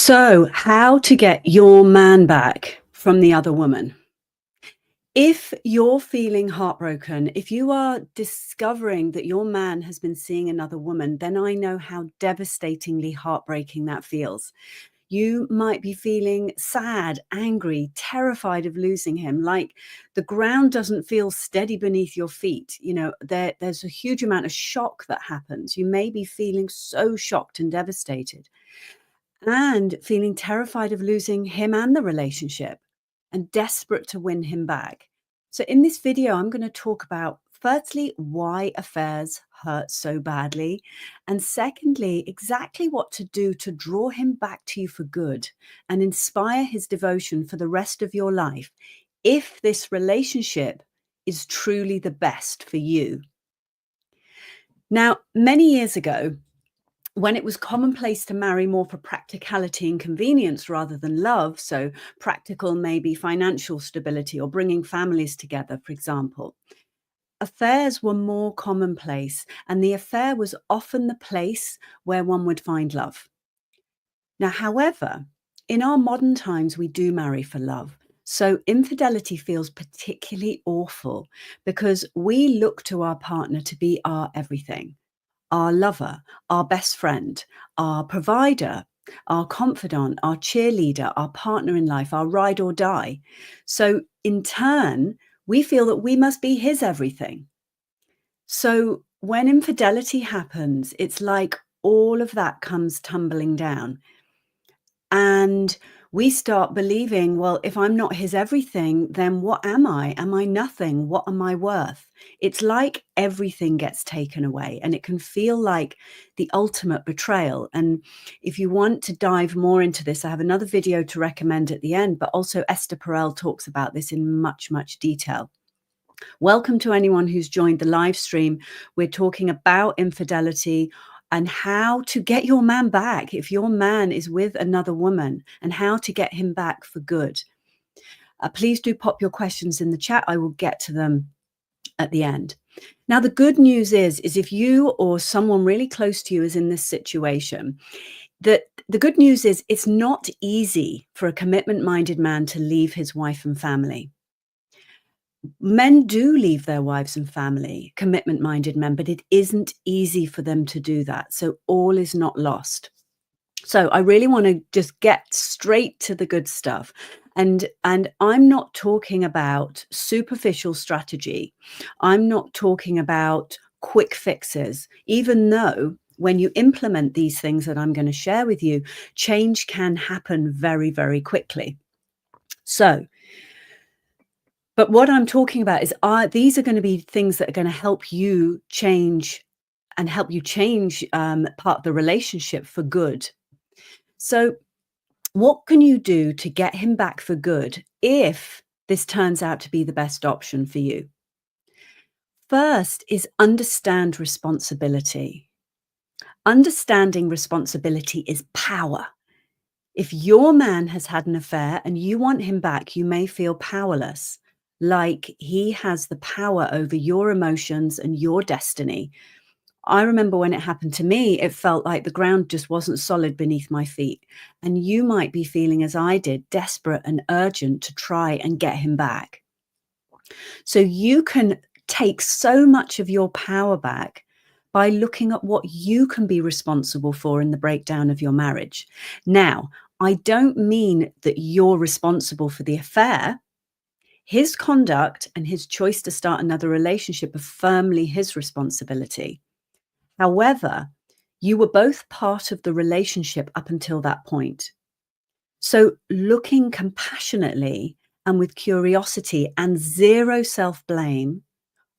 So, how to get your man back from the other woman? If you're feeling heartbroken, if you are discovering that your man has been seeing another woman, then I know how devastatingly heartbreaking that feels. You might be feeling sad, angry, terrified of losing him, like the ground doesn't feel steady beneath your feet. There's a huge amount of shock that happens. You may be feeling so shocked and devastated and feeling terrified of losing him and the relationship and desperate to win him back. So, in this video, I'm going to talk about firstly, why affairs hurt so badly, and secondly, exactly what to do to draw him back to you for good and inspire his devotion for the rest of your life if this relationship is truly the best for you. Now, many years ago, when it was commonplace to marry more for practicality and convenience rather than love, so practical maybe financial stability or bringing families together, for example, affairs were more commonplace, and the affair was often the place where one would find love. Now, however, in our modern times, we do marry for love. So infidelity feels particularly awful because we look to our partner to be our everything, our lover, our best friend, our provider, our confidant, our cheerleader, our partner in life, our ride or die. So in turn, we feel that we must be his everything. So when infidelity happens, it's like all of that comes tumbling down. And we start believing, well, if I'm not his everything, then what am I? Am I nothing? What am I worth? It's like everything gets taken away, and it can feel like the ultimate betrayal. And if you want to dive more into this, I have another video to recommend at the end, but also Esther Perel talks about this in much, much detail. Welcome to anyone who's joined the live stream. We're talking about infidelity and how to get your man back if your man is with another woman, and how to get him back for good. Please do pop your questions in the chat. I will get to them at the end. Now, the good news is if you or someone really close to you is in this situation, that the good news is it's not easy for a commitment-minded man to leave his wife and family. Men do leave their wives and family, commitment-minded men, but it isn't easy for them to do that. So all is not lost. So I really want to just get straight to the good stuff. And I'm not talking about superficial strategy. I'm not talking about quick fixes, even though when you implement these things that I'm going to share with you, change can happen very, very quickly. But what I'm talking about is these are going to be things that are going to help you change and help you change part of the relationship for good. So what can you do to get him back for good if this turns out to be the best option for you? First is understand responsibility. Understanding responsibility is power. If your man has had an affair and you want him back, you may feel powerless, like he has the power over your emotions and your destiny. I remember when it happened to me, it felt like the ground just wasn't solid beneath my feet. And you might be feeling, as I did, desperate and urgent to try and get him back. So you can take so much of your power back by looking at what you can be responsible for in the breakdown of your marriage. Now, I don't mean that you're responsible for the affair. His conduct and his choice to start another relationship are firmly his responsibility. However, you were both part of the relationship up until that point. So looking compassionately and with curiosity and zero self-blame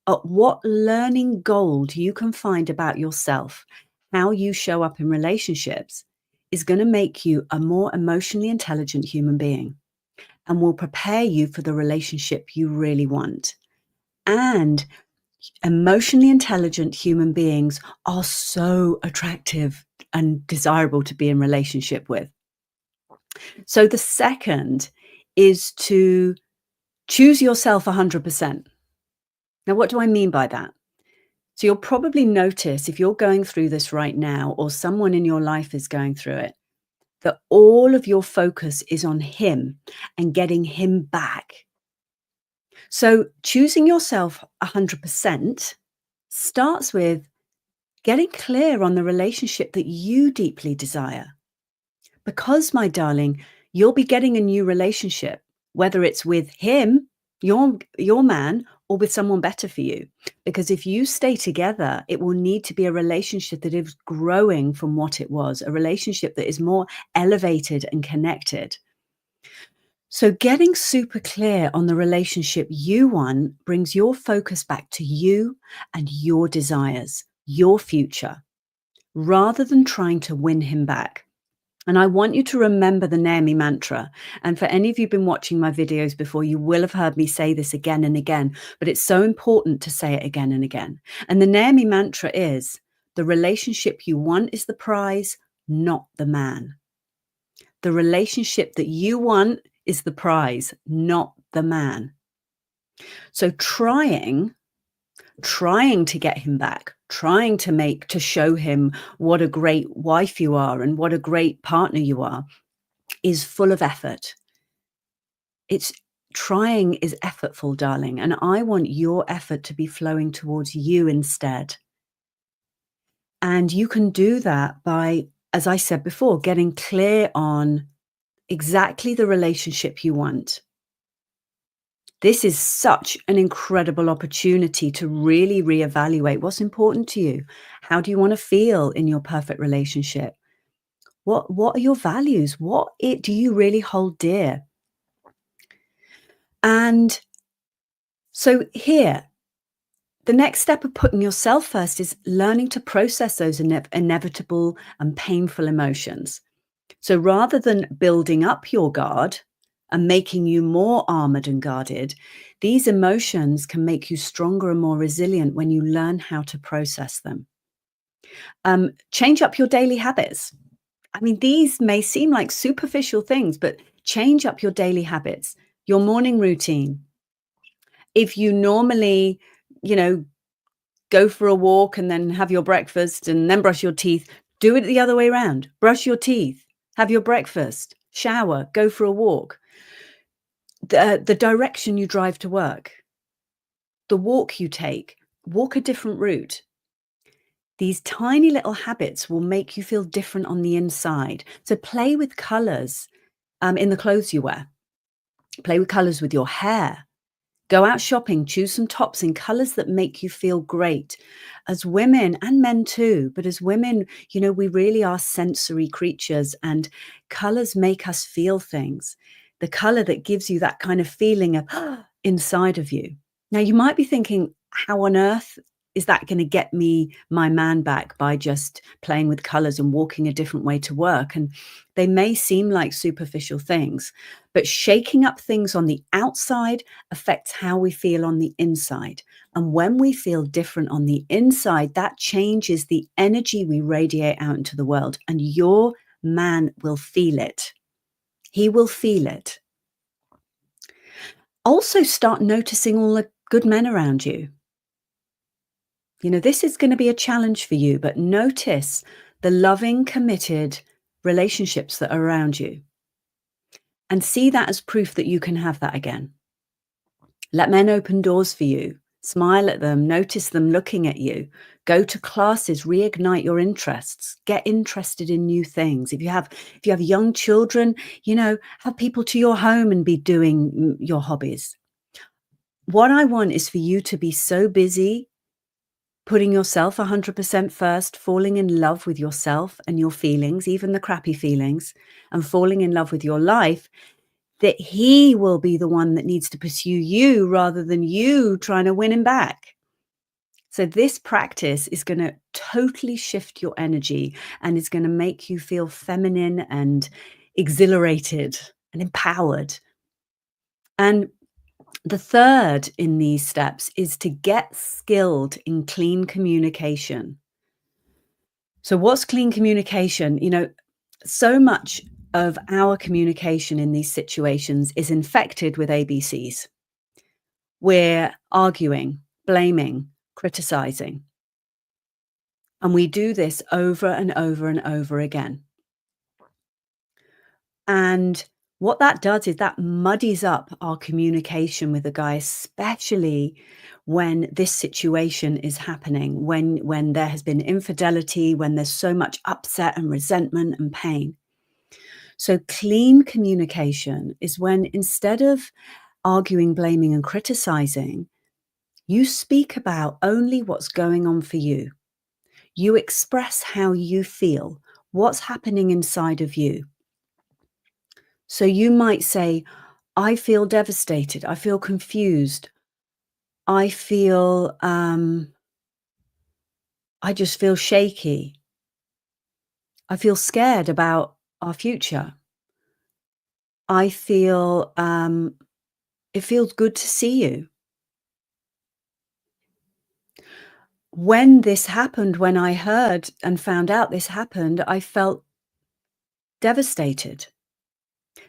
at what learning gold you can find about yourself, how you show up in relationships, is going to make you a more emotionally intelligent human being and will prepare you for the relationship you really want. And emotionally intelligent human beings are so attractive and desirable to be in relationship with. So the second is to choose yourself 100%. Now, what do I mean by that? So you'll probably notice if you're going through this right now, or someone in your life is going through it, that all of your focus is on him and getting him back. So choosing yourself 100% starts with getting clear on the relationship that you deeply desire. Because, my darling, you'll be getting a new relationship, whether it's with him, your man, or with someone better for you. Because if you stay together, it will need to be a relationship that is growing from what it was, a relationship that is more elevated and connected. So, getting super clear on the relationship you want brings your focus back to you and your desires, your future, rather than trying to win him back. And I want you to remember the Naomi mantra. And for any of you who've been watching my videos before, you will have heard me say this again and again, but it's so important to say it again and again. And the Naomi mantra is the relationship you want is the prize, not the man. The relationship that you want is the prize, not the man. So trying to get him back, trying to show him what a great wife you are and what a great partner you are is full of effort. It's Trying is effortful, darling, and I want your effort to be flowing towards you instead. And you can do that by, as I said before, getting clear on exactly the relationship you want. This is such an incredible opportunity to really reevaluate what's important to you. How do you want to feel in your perfect relationship? What are your values? Do you really hold dear? And so here, the next step of putting yourself first is learning to process those inevitable and painful emotions. So rather than building up your guard and making you more armored and guarded, these emotions can make you stronger and more resilient when you learn how to process them. Change up your daily habits. I mean, these may seem like superficial things, but change up your daily habits, your morning routine. If you normally, you know, go for a walk and then have your breakfast and then brush your teeth, do it the other way around. Brush your teeth, have your breakfast, shower, go for a walk. The direction you drive to work, the walk you take, walk a different route. These tiny little habits will make you feel different on the inside. So play with colors in the clothes you wear. Play with colors with your hair. Go out shopping, choose some tops in colors that make you feel great. As women, and men too, but as women, we really are sensory creatures, and colors make us feel things. The color that gives you that kind of feeling of inside of you. Now, you might be thinking, how on earth is that going to get me my man back by just playing with colors and walking a different way to work? And they may seem like superficial things, but shaking up things on the outside affects how we feel on the inside. And when we feel different on the inside, that changes the energy we radiate out into the world. And your man will feel it. He will feel it. Also, start noticing all the good men around you. This is going to be a challenge for you, but notice the loving, committed relationships that are around you and see that as proof that you can have that again. Let men open doors for you. Smile at them, notice them looking at you. Go to classes, reignite your interests, get interested in new things. If you have young children, have people to your home and be doing your hobbies. What I want is for you to be so busy putting yourself 100% first, falling in love with yourself and your feelings, even the crappy feelings, and falling in love with your life, that he will be the one that needs to pursue you rather than you trying to win him back. So this practice is going to totally shift your energy and is going to make you feel feminine and exhilarated and empowered. And the third in these steps is to get skilled in clean communication. So what's clean communication? So much of our communication in these situations is infected with ABCs. We're arguing, blaming, criticizing. And we do this over and over and over again. And what that does is that muddies up our communication with a guy, especially when this situation is happening, when there has been infidelity, when there's so much upset and resentment and pain. So clean communication is when, instead of arguing, blaming, and criticizing, you speak about only what's going on for you. You express how you feel, what's happening inside of you. So you might say, I feel devastated. I feel confused. I feel, I just feel shaky. I feel scared about our future. I feel, it feels good to see you. When this happened, when I heard and found out this happened, I felt devastated.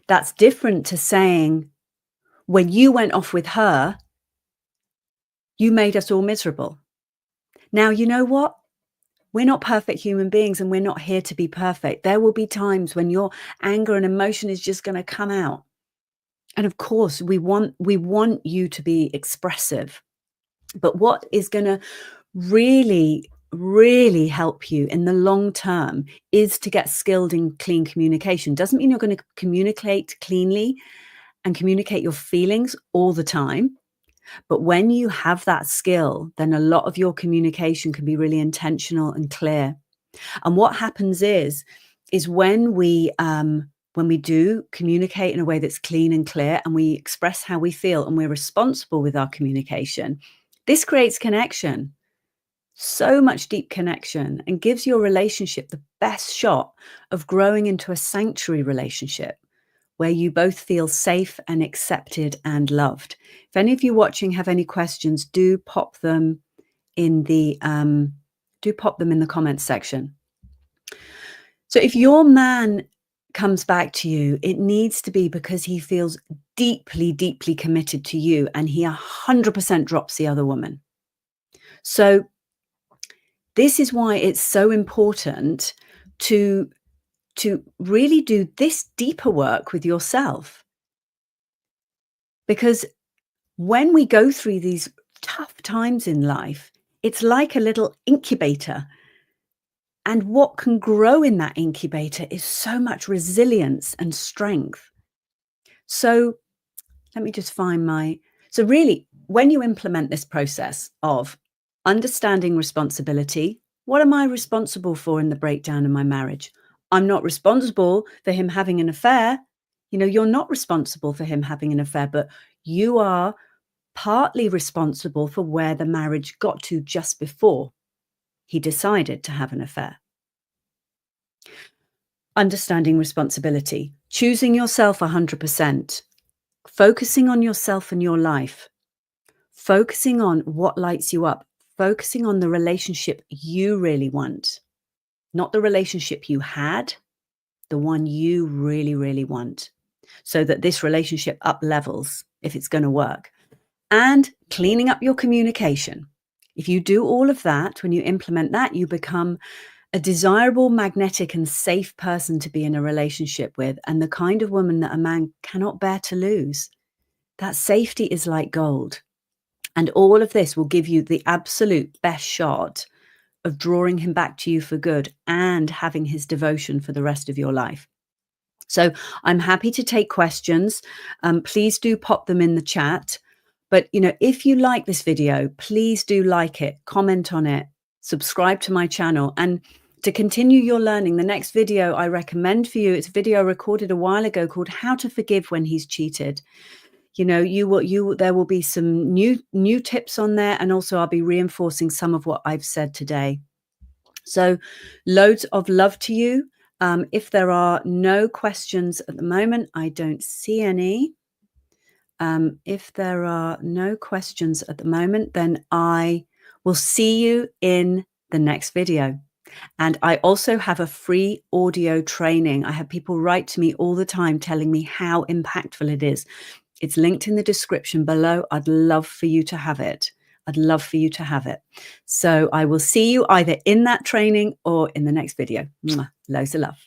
That's different to saying, when you went off with her, you made us all miserable. Now, you know what? We're not perfect human beings, and we're not here to be perfect. There will be times when your anger and emotion is just going to come out. And of course, we want you to be expressive. But what is going to really, really help you in the long term is to get skilled in clean communication. Doesn't mean you're going to communicate cleanly and communicate your feelings all the time. But when you have that skill, then a lot of your communication can be really intentional and clear. And what happens is when we do communicate in a way that's clean and clear, and we express how we feel, and we're responsible with our communication, this creates connection, so much deep connection, and gives your relationship the best shot of growing into a sanctuary relationship where you both feel safe and accepted and loved. If any of you watching have any questions, do pop them in the comments section. So if your man comes back to you, it needs to be because he feels deeply, deeply committed to you, and he 100% drops the other woman. So this is why it's so important to really do this deeper work with yourself. Because when we go through these tough times in life, it's like a little incubator. And what can grow in that incubator is so much resilience and strength. So let me just find so really, when you implement this process of understanding responsibility, what am I responsible for in the breakdown of my marriage? I'm not responsible for him having an affair. You're not responsible for him having an affair, but you are partly responsible for where the marriage got to just before he decided to have an affair. Understanding responsibility, choosing yourself 100%, focusing on yourself and your life, focusing on what lights you up, focusing on the relationship you really want, not the relationship you had, the one you really, really want, so that this relationship up levels if it's going to work. And cleaning up your communication. If you do all of that, when you implement that, you become a desirable, magnetic, and safe person to be in a relationship with, and the kind of woman that a man cannot bear to lose. That safety is like gold. And all of this will give you the absolute best shot of drawing him back to you for good and having his devotion for the rest of your life. So I'm happy to take questions. Please do pop them in the chat. But, if you like this video, please do like it, comment on it, subscribe to my channel. And to continue your learning, the next video I recommend for you, it's a video recorded a while ago called How to Forgive When He's Cheated. There will be some new tips on there. And also I'll be reinforcing some of what I've said today. So loads of love to you. If there are no questions at the moment, I don't see any. If there are no questions at the moment, then I will see you in the next video. And I also have a free audio training. I have people write to me all the time telling me how impactful it is. It's linked in the description below. I'd love for you to have it. I'd love for you to have it. So I will see you either in that training or in the next video. Mwah. Loads of love.